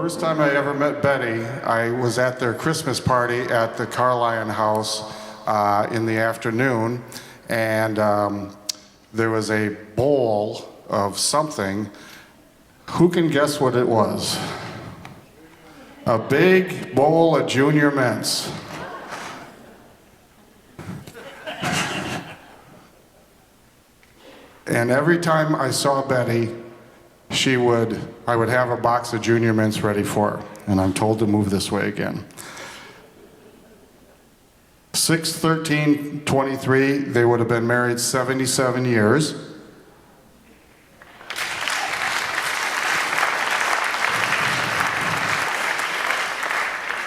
first time I ever met Betty, I was at their Christmas party at the Carlyon house in the afternoon, and there was a bowl of something. Who can guess what it was? A big bowl of Junior Mints. And every time I saw Betty, I would have a box of Junior Mints ready for her. And I'm told to move this way again. 6/13/23, they would have been married 77 years.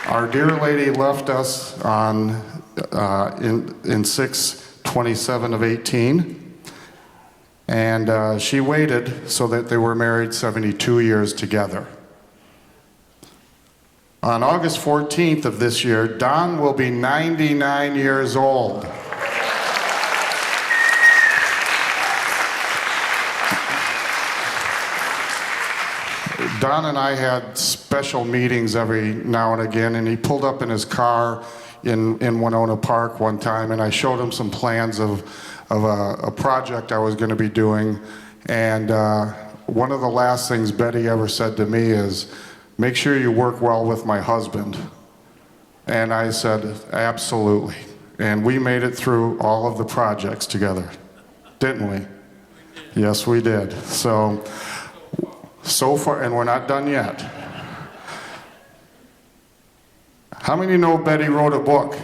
Our dear lady left us in 6/27/18. And she waited so that they were married 72 years together. On August 14th of this year, Don will be 99 years old. Don and I had special meetings every now and again, and he pulled up in his car in Winona Park one time, and I showed him some plans of a project I was going to be doing. And one of the last things Betty ever said to me is, "Make sure you work well with my husband." And I said, "Absolutely." And we made it through all of the projects together, didn't we? Yes, we did. So far, and we're not done yet. How many know Betty wrote a book?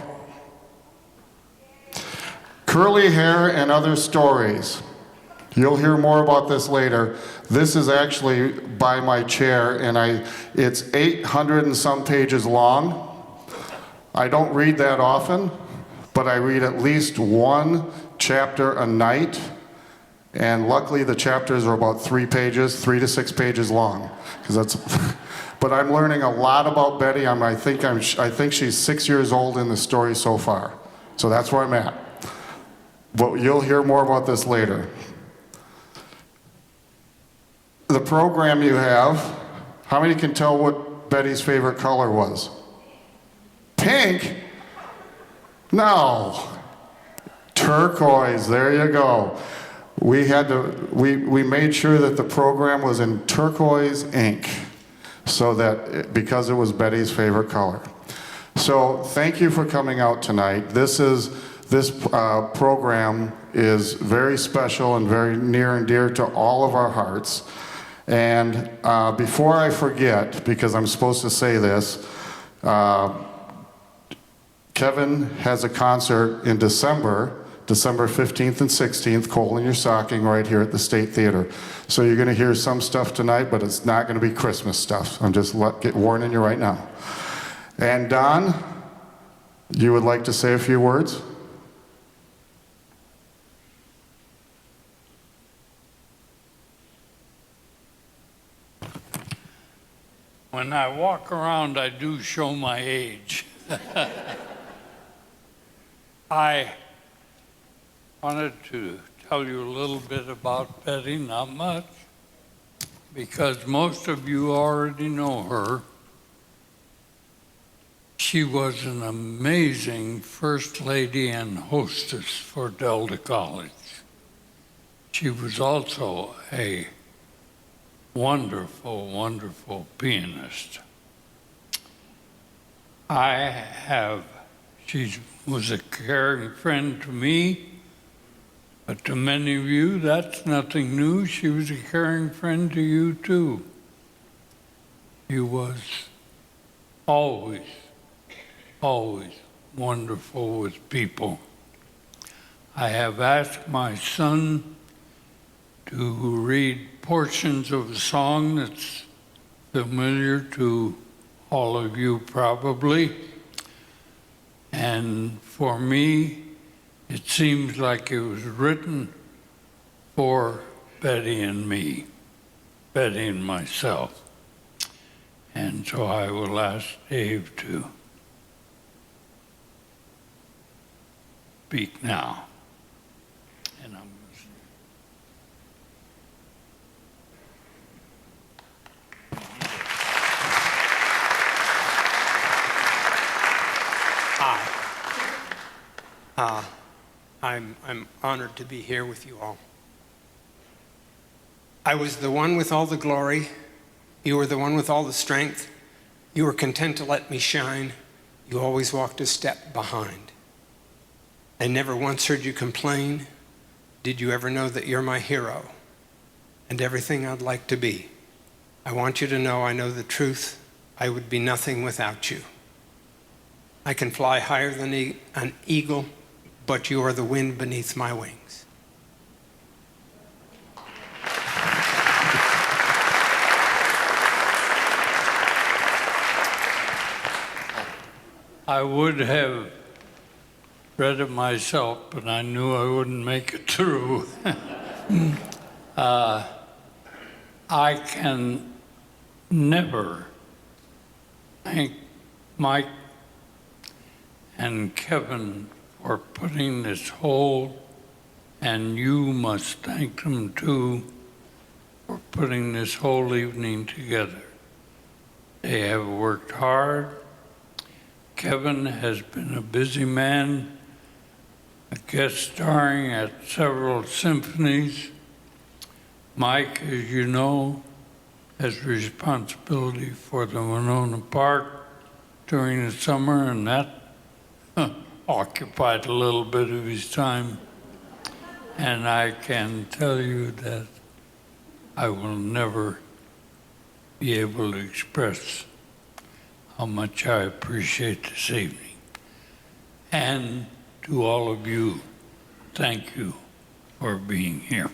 Curly Hair and Other Stories. You'll hear more about this later. This is actually by my chair, and it's 800 and some pages long. I don't read that often, but I read at least one chapter a night. And luckily the chapters are about 3 to 6 pages long. But I'm learning a lot about Betty. I think she's 6 years old in the story so far. So that's where I'm at. But you'll hear more about this later. The program you have, how many can tell what Betty's favorite color was? Pink? No. Turquoise, there you go. We made sure that the program was in turquoise ink, because it was Betty's favorite color. So thank you for coming out tonight. This program is very special and very near and dear to all of our hearts. And before I forget, because I'm supposed to say this, Kevin has a concert in December 15th and 16th, Cole in your stocking, right here at the State Theater. So you're going to hear some stuff tonight, but it's not going to be Christmas stuff. I'm just warning you right now. And Don, you would like to say a few words? When I walk around, I do show my age. I wanted to tell you a little bit about Betty, not much, because most of you already know her. She was an amazing First Lady and hostess for Delta College. She was also a wonderful, wonderful pianist. She was a caring friend to me, but to many of you, that's nothing new. She was a caring friend to you too. She was always, always wonderful with people. I have asked my son to read portions of a song that's familiar to all of you probably. And for me, it seems like it was written for Betty and me, Betty and myself. And so I will ask Dave to speak now. And I'm listening. Hi. I'm honored to be here with you all. I was the one with all the glory. You were the one with all the strength. You were content to let me shine. You always walked a step behind. I never once heard you complain. Did you ever know that you're my hero and everything I'd like to be? I want you to know I know the truth. I would be nothing without you. I can fly higher than an eagle, but you are the wind beneath my wings. I would have read it myself, but I knew I wouldn't make it through. I can never thank Mike and Kevin for putting this whole, and you must thank them too, for putting this whole evening together. They have worked hard. Kevin has been a busy man, a guest starring at several symphonies. Mike, as you know, has responsibility for the Winona Park during the summer, and that occupied a little bit of his time. And I can tell you that I will never be able to express how much I appreciate this evening. And to all of you, thank you for being here.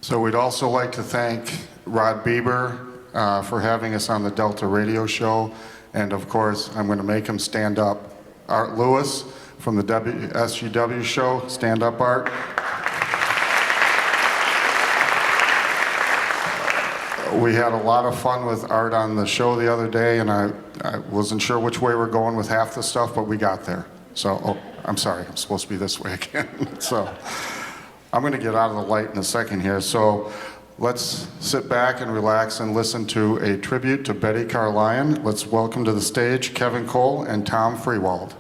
So we'd also like to thank Rod Bieber for having us on the Delta Radio Show. And of course, I'm going to make him stand up. Art Lewis from the WSUW show. Stand up, Art. We had a lot of fun with Art on the show the other day, and I wasn't sure which way we're going with half the stuff, but we got there. So, oh, I'm sorry, I'm supposed to be this way again. So, I'm going to get out of the light in a second here. So, let's sit back and relax and listen to a tribute to Betty Carlyon. Let's welcome to the stage Kevin Cole and Tom Freewald.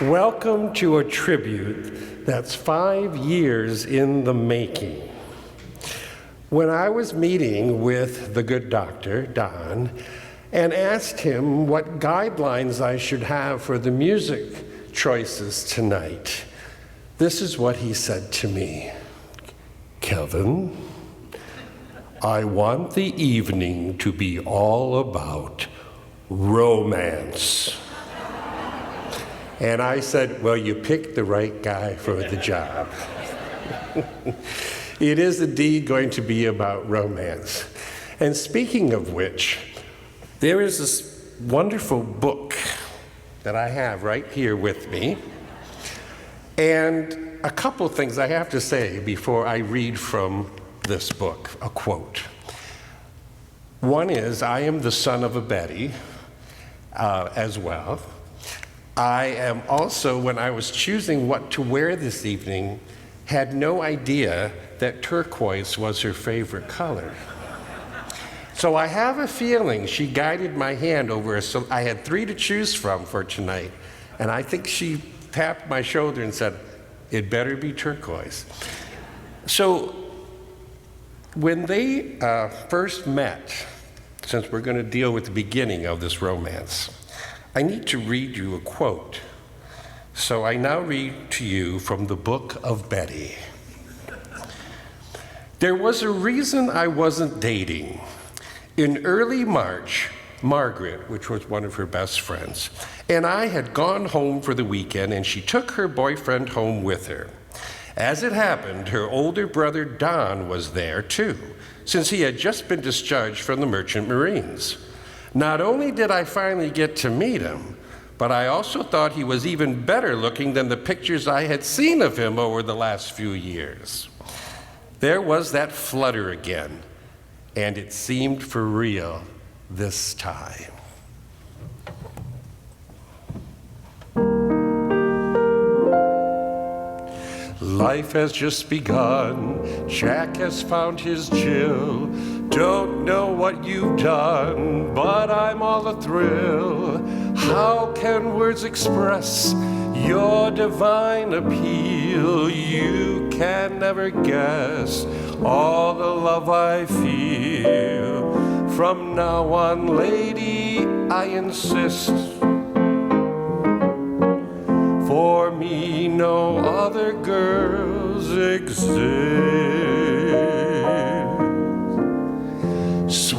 Welcome to a tribute that's 5 years in the making. When I was meeting with the good doctor, Don, and asked him what guidelines I should have for the music choices tonight, this is what he said to me. Kevin, I want the evening to be all about romance. And I said, well, you picked the right guy for the job. It is indeed going to be about romance. And speaking of which, there is this wonderful book that I have right here with me. And a couple things I have to say before I read from this book, a quote. One is, I am the son of a Betty as well. I am also, when I was choosing what to wear this evening, had no idea that turquoise was her favorite color. So I have a feeling she guided my hand over, so I had 3 to choose from for tonight, and I think she tapped my shoulder and said, it better be turquoise. So when they first met, since we're going to deal with the beginning of this romance, I need to read you a quote. So I now read to you from the book of Betty. There was a reason I wasn't dating. In early March, Margaret, which was one of her best friends, and I had gone home for the weekend, and she took her boyfriend home with her. As it happened, her older brother Don was there too, since he had just been discharged from the Merchant Marines. Not only did I finally get to meet him, but I also thought he was even better looking than the pictures I had seen of him over the last few years. There was that flutter again, and it seemed for real this time. Life has just begun. Jack has found his Jill. Don't know what you've done, but I'm all a thrill. How can words express your divine appeal? You can never guess all the love I feel. From now on, lady, I insist. For me, no other girls exist.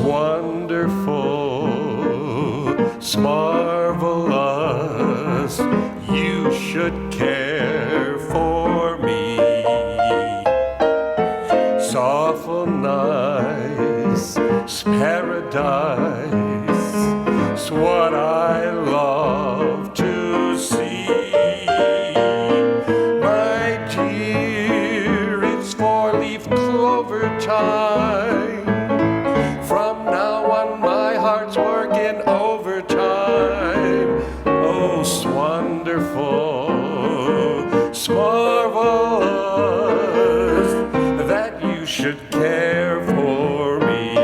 Wonderful, marvelous, you should care for me. Soulful, nice, paradise, it's what I love to see. My dear, it's 4-leaf clover time. From now on, my heart's working overtime. Oh, it's wonderful, it's marvelous that you should care for me.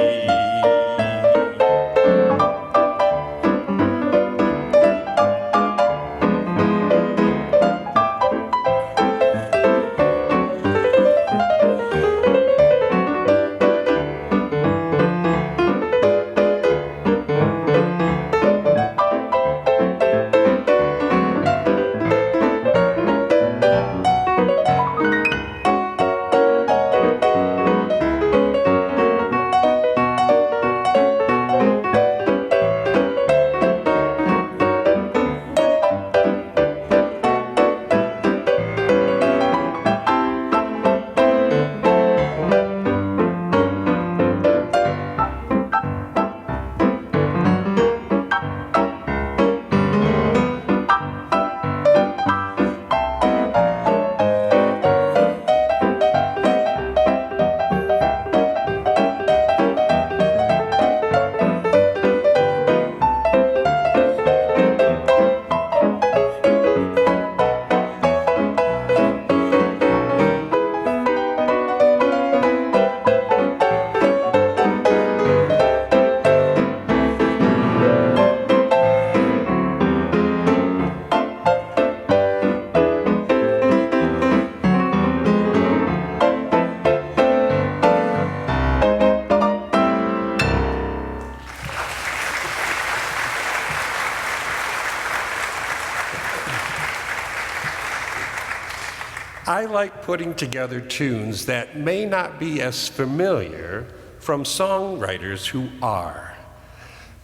I like putting together tunes that may not be as familiar from songwriters who are.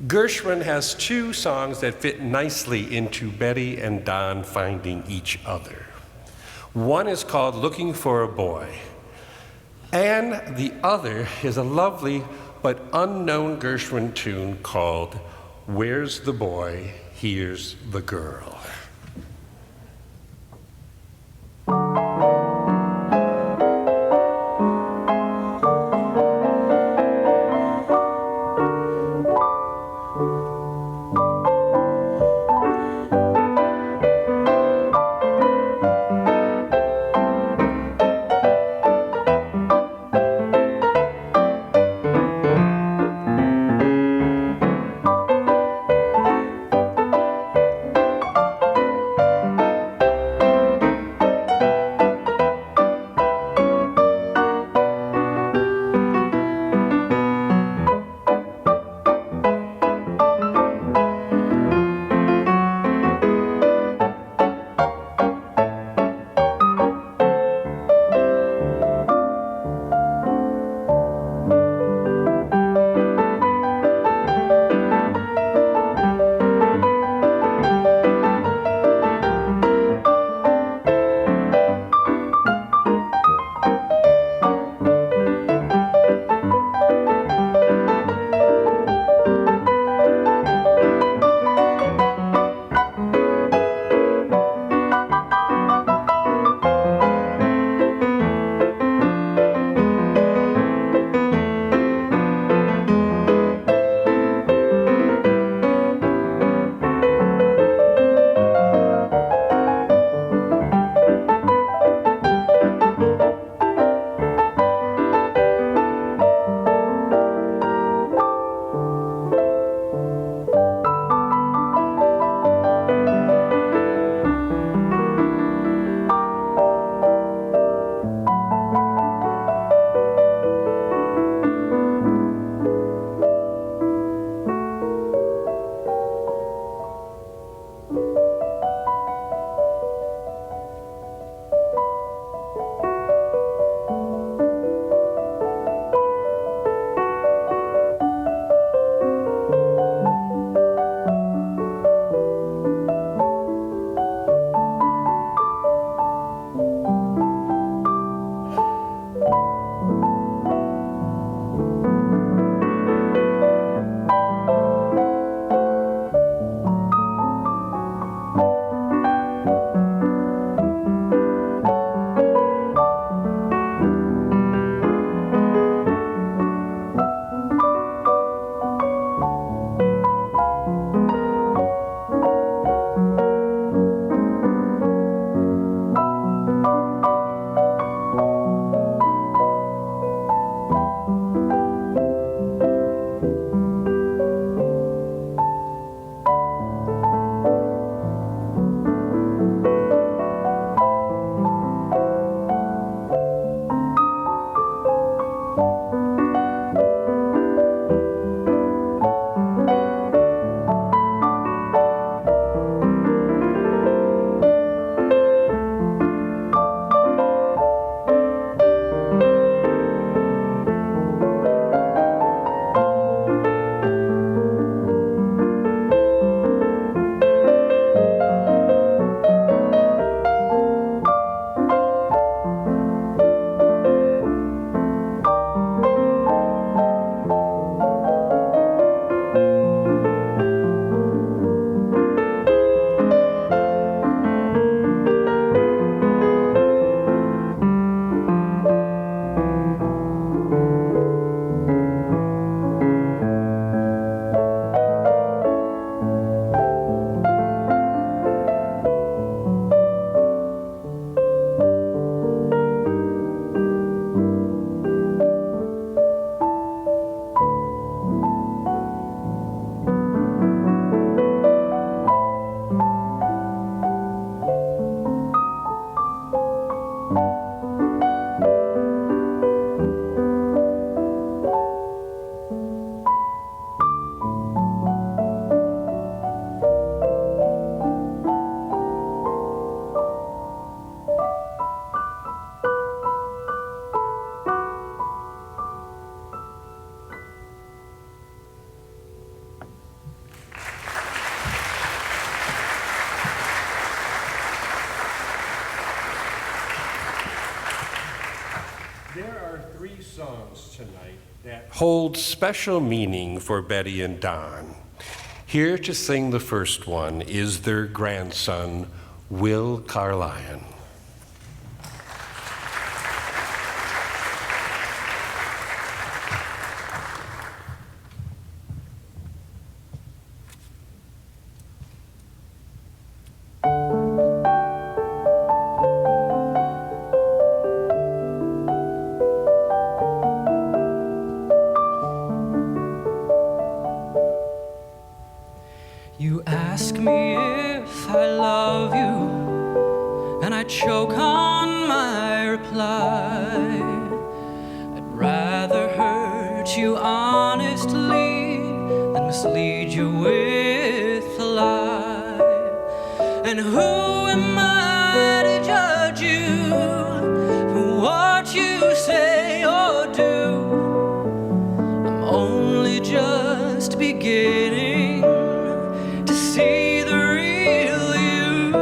Gershwin has two songs that fit nicely into Betty and Don finding each other. One is called Looking for a Boy, and the other is a lovely but unknown Gershwin tune called Where's the Boy, Here's the Girl. holds special meaning for Betty and Don. Here to sing the first one is their grandson, Will Carlyon. You ask me if I love you, and I choke on my reply. I'd rather hurt you honestly than mislead you with a lie. And who am I to judge you for what you say or do? I'm only just beginning to see the real you.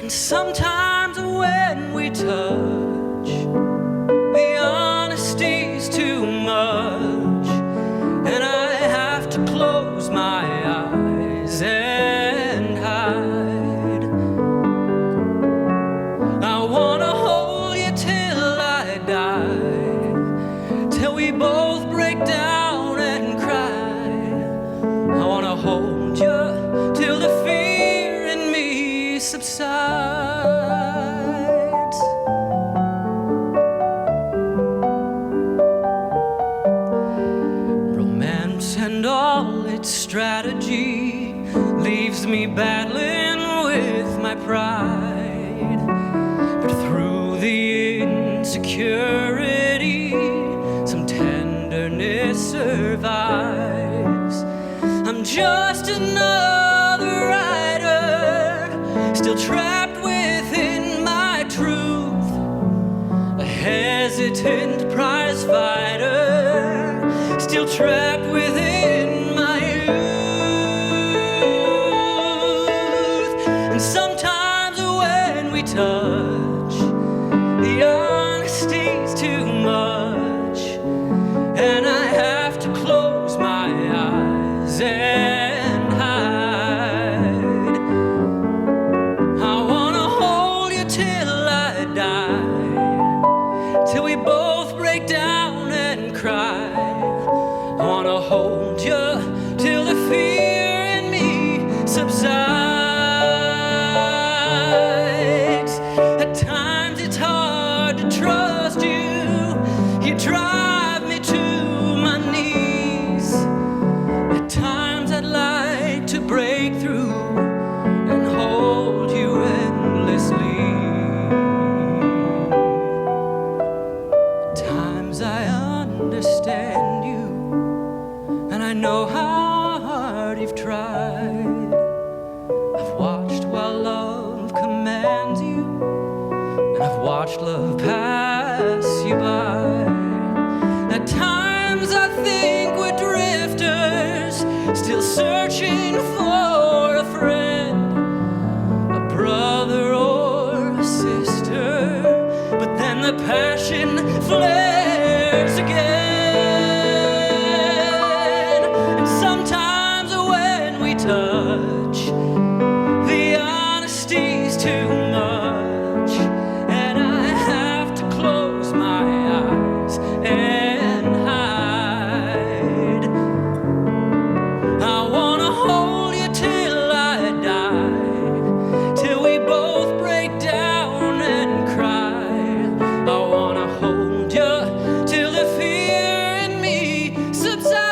And sometimes when we touch, the honesty's too much, and I have to close my eyes and hide. I wanna hold you till I die, till we both break down and cry. I wanna hold you till the fear in me subsides. Romance and all its strategy leaves me battling with my pride. But through the insecurity, some tenderness survives. I'm just another writer, still trapped within my truth, a hesitant prize fighter, still trapped within my youth. And sometimes when we touch, the honesty's too much, and I have to close my eyes and hide. I wanna hold you till I die, till we both break down and cry. I wanna hold you till the fear in me subsides. At times it's hard to trust you. You drive me to my knees. At times I'd like to break through and hold you endlessly. At times I understand you, and I know how hard you've tried. I've watched while love commands you, and I've watched love pass you by. At times I think we're drifters, still searching for a friend, a brother or a sister. But then the passion flares again. And sometimes when we touch, the honesty's too much, and I have to close my eyes and hide. I wanna hold you till I die, till we both break down and cry. I wanna hold you till the fear in me subsides.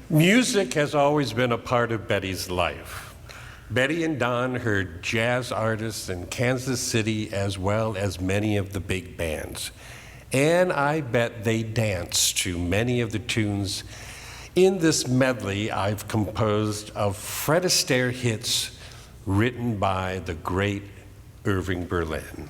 Music has always been a part of Betty's life. Betty and Don heard jazz artists in Kansas City as well as many of the big bands. And I bet they danced to many of the tunes in this medley I've composed of Fred Astaire hits written by the great Irving Berlin.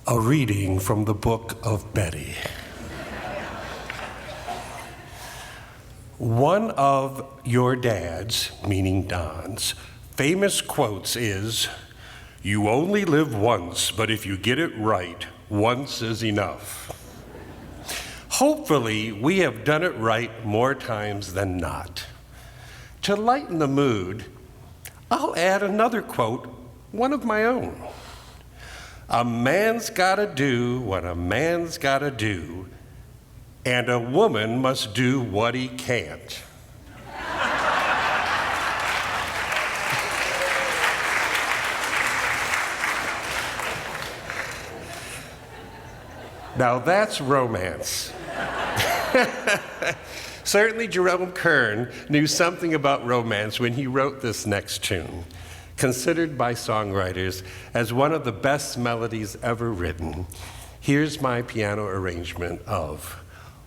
A reading from the book of Betty. One of your dad's, meaning Don's, famous quotes is, "You only live once, but if you get it right, once is enough." Hopefully, we have done it right more times than not. To lighten the mood, I'll add another quote, one of my own. A man's gotta do what a man's gotta do, and a woman must do what he can't. Now that's romance. Certainly Jerome Kern knew something about romance when he wrote this next tune, considered by songwriters as one of the best melodies ever written. Here's my piano arrangement of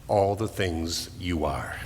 All the Things You Are.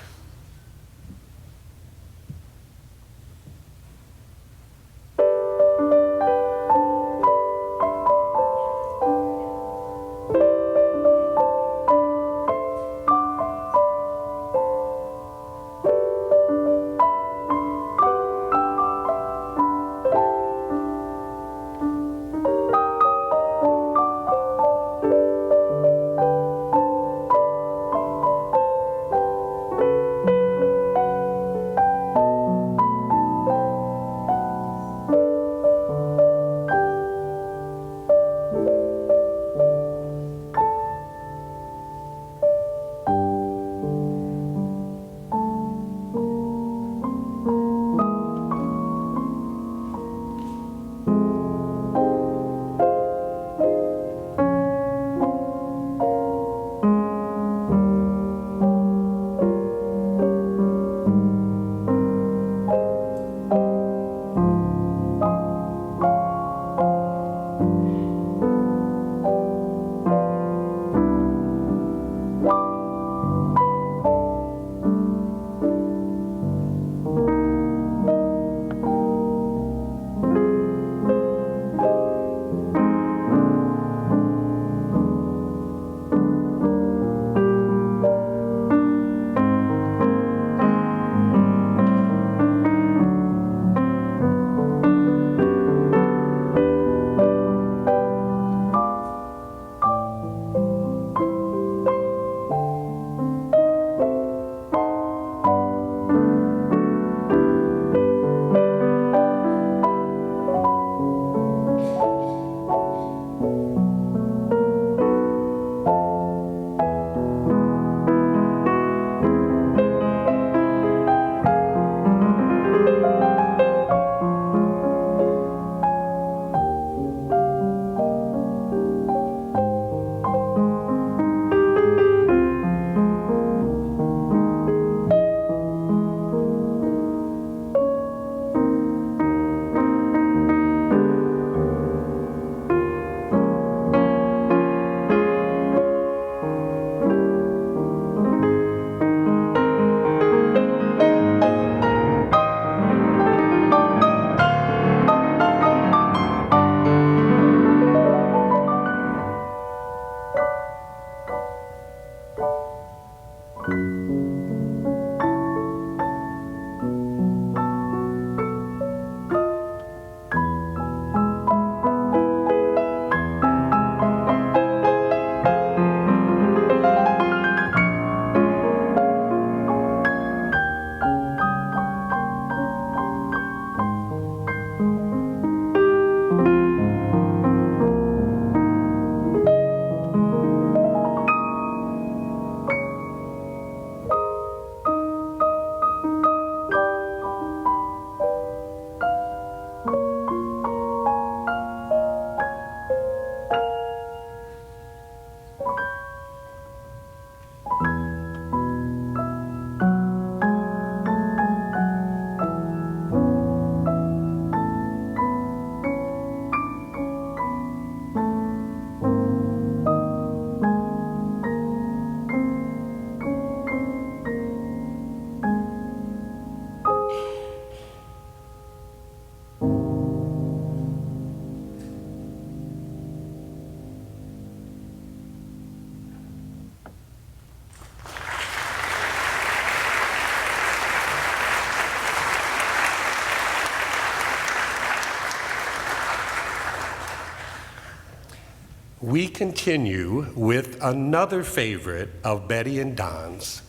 we continue with another favorite of Betty and Don's.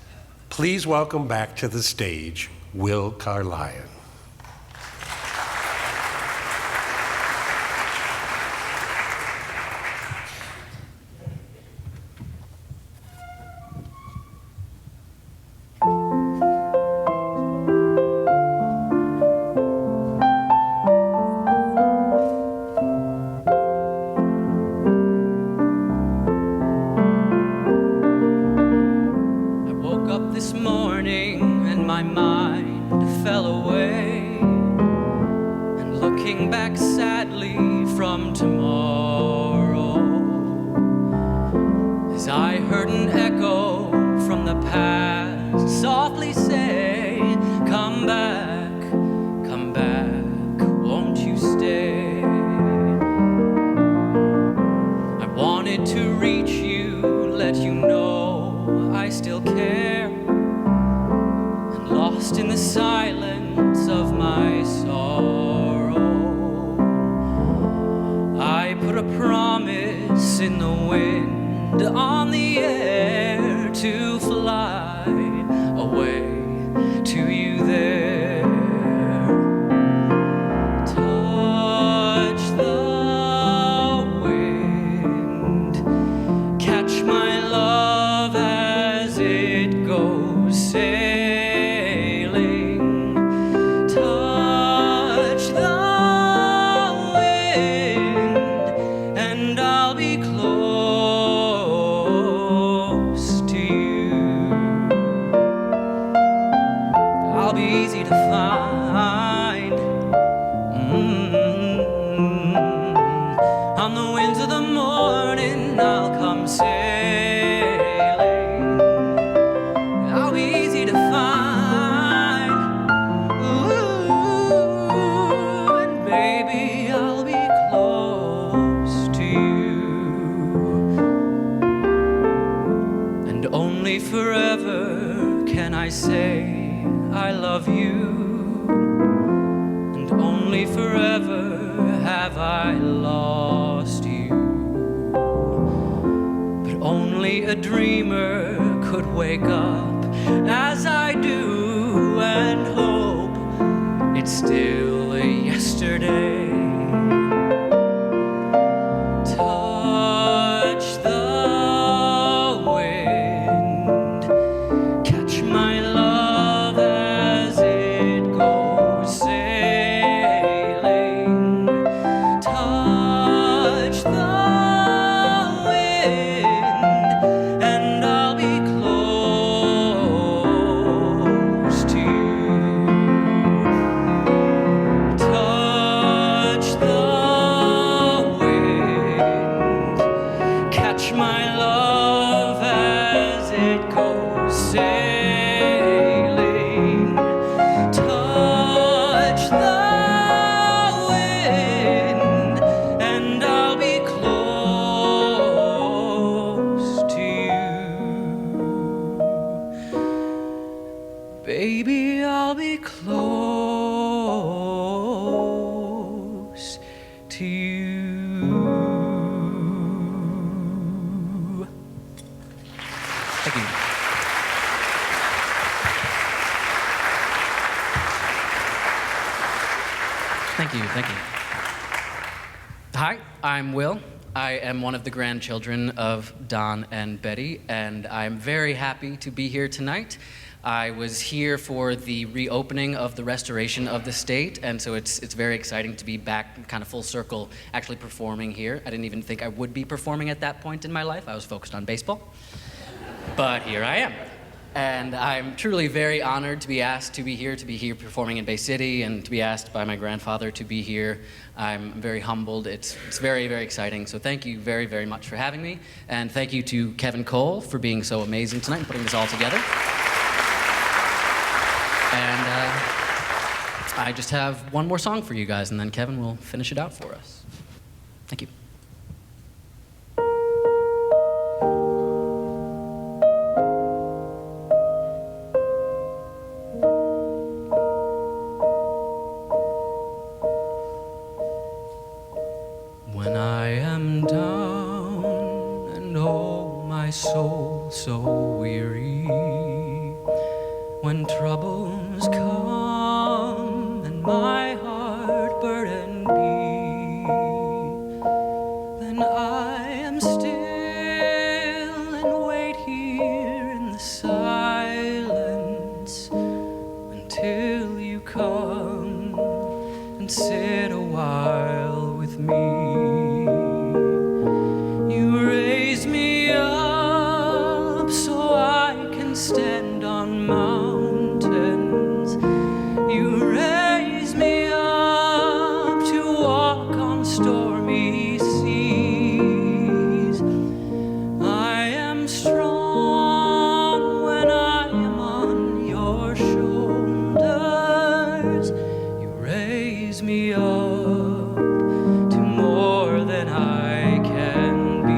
Please welcome back to the stage, Will Carlyon. This morning and my mind fell away, and looking back sadly from tomorrow, as I heard an echo from the past softly say, come back, won't you stay? I wanted to reach you, let you know I still care. Lost in the silence of my sorrow, I put a promise in the wind, on the air, to fly away to you there. Touch the wind, catch my love as it goes sailing. On the winds of the morning, I'll come sailing. I'll be easy to find. Ooh, and baby, I'll be close to you. And only forever can I say I love you. And only forever have I lost you. But only a dreamer could wake up as I do and hope it's still yesterday. Touch the wind, catch my love as it goes sailing. Touch the wind, and I'll be close to you. Touch the wind, catch my love as it goes sailing. Touch the wind, and I'll be close to you. Baby, I'll be close to you. Thank you. Thank you. Hi, I'm Will. I am one of the grandchildren of Don and Betty, and I'm very happy to be here tonight. I was here for the reopening of the restoration of the state, and so it's very exciting to be back kind of full circle actually performing here. I didn't even think I would be performing at that point in my life. I was focused on baseball. But here I am. And I'm truly very honored to be asked to be here performing in Bay City, and to be asked by my grandfather to be here. I'm very humbled. It's very, very exciting. So thank you very, very much for having me. And thank you to Kevin Cole for being so amazing tonight and putting this all together. And I just have one more song for you guys, and then Kevin will finish it out for us. Thank you. When I am down when troubles come and my heart burden be, then I am still and wait here in the silence until you come and sit a while with me. You raise me up so I can stand on mountains. You raise me up to walk on stormy seas. I am strong when I am on your shoulders. You raise me up to more than I can be.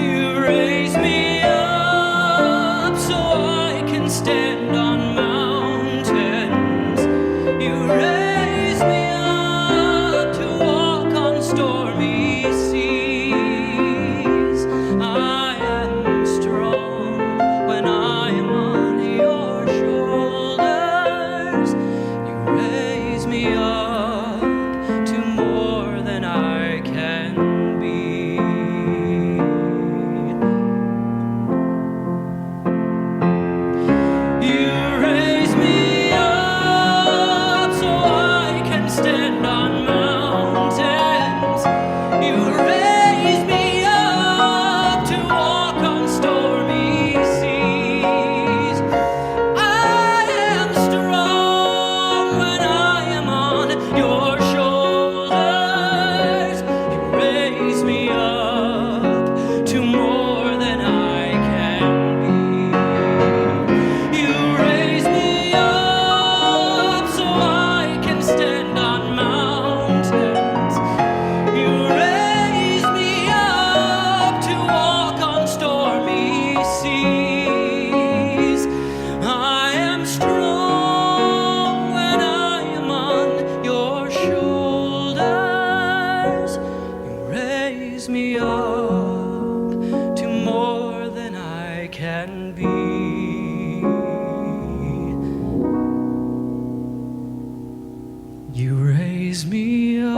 You raise me up so I can stand on mountains. You raise me up to walk on stormy seas. I am strong when I am on your shoulders. You raise me up to more than I can be. You raise me up so I can stand on mountains. You raise me up to walk on stormy seas. I am strong when I am on your shoulders. You raise me up to more than I can be. You raise me up so I can stand on mountains. You raise me up to walk on stormy seas. I am strong when I am on your shoulders. You raise me up to more than I can be. You raise me up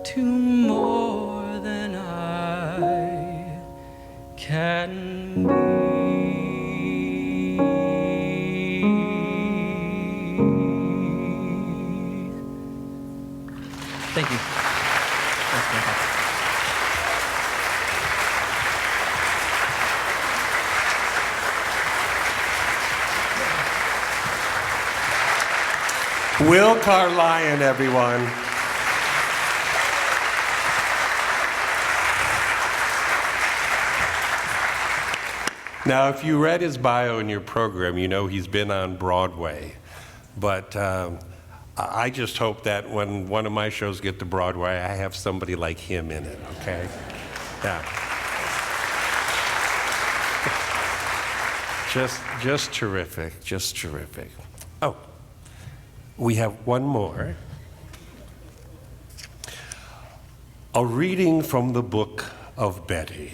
to more than I can be. Thank you. That's fantastic. Will Carlyon, everyone. Now, if you read his bio in your program, you know he's been on Broadway. But I just hope that when one of my shows get to Broadway, I have somebody like him in it, okay? Yeah. Just terrific, just terrific. Oh, we have one more. A reading from the book of Betty.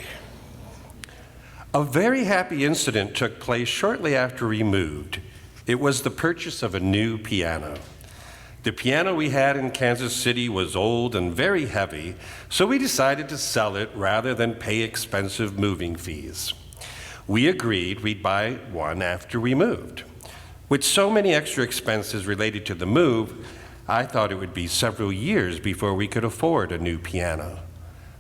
A very happy incident took place shortly after we moved. It was the purchase of a new piano. The piano we had in Kansas City was old and very heavy, so we decided to sell it rather than pay expensive moving fees. We agreed we'd buy one after we moved. With so many extra expenses related to the move, I thought it would be several years before we could afford a new piano.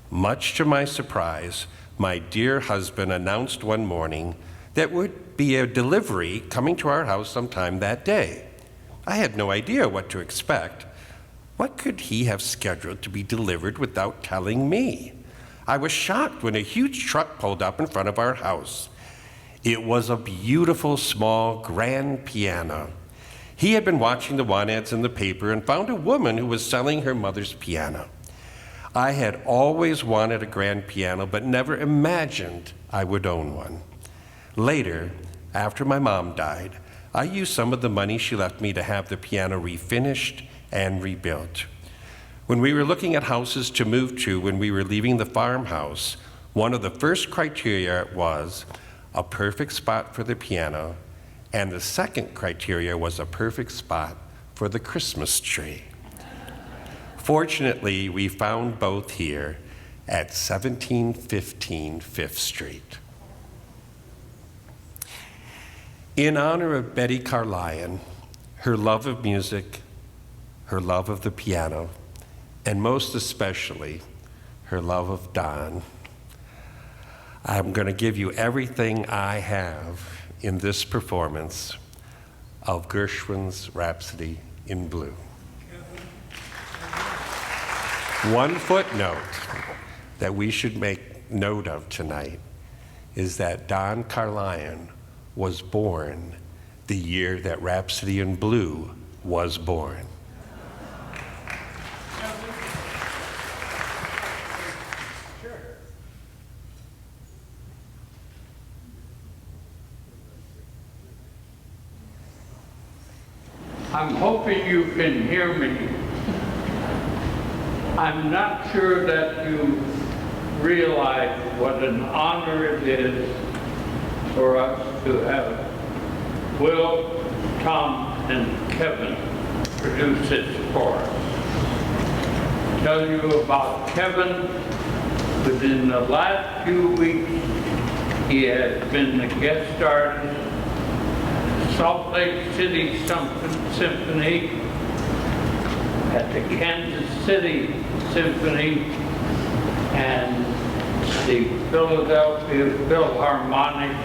Much to my surprise, my dear husband announced one morning that would be a delivery coming to our house sometime that day. I had no idea what to expect. What could he have scheduled to be delivered without telling me? I was shocked when a huge truck pulled up in front of our house. It was a beautiful, small, grand piano. He had been watching the want ads in the paper and found a woman who was selling her mother's piano. I had always wanted a grand piano, but never imagined I would own one. Later, after my mom died, I used some of the money she left me to have the piano refinished and rebuilt. When we were looking at houses to move to when we were leaving the farmhouse, one of the first criteria was a perfect spot for the piano, and the second criteria was a perfect spot for the Christmas tree. Fortunately, we found both here at 1715 Fifth Street. In honor of Betty Carlyon, her love of music, her love of the piano, and most especially, her love of Don, I'm going to give you everything I have in this performance of Gershwin's Rhapsody in Blue. One footnote that we should make note of tonight is that Don Carlyon was born the year that Rhapsody in Blue was born. I'm hoping you can hear me. I'm not sure that you realize what an honor it is for us to have Will, Tom, and Kevin produce this for us. Tell you about Kevin. Within the last few weeks, he has been the guest artist Salt Lake City Symphony, at the Kansas City Symphony, and the Philadelphia Philharmonic,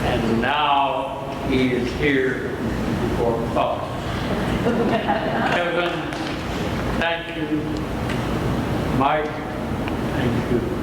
and now he is here for us. Kevin, thank you. Mike, thank you.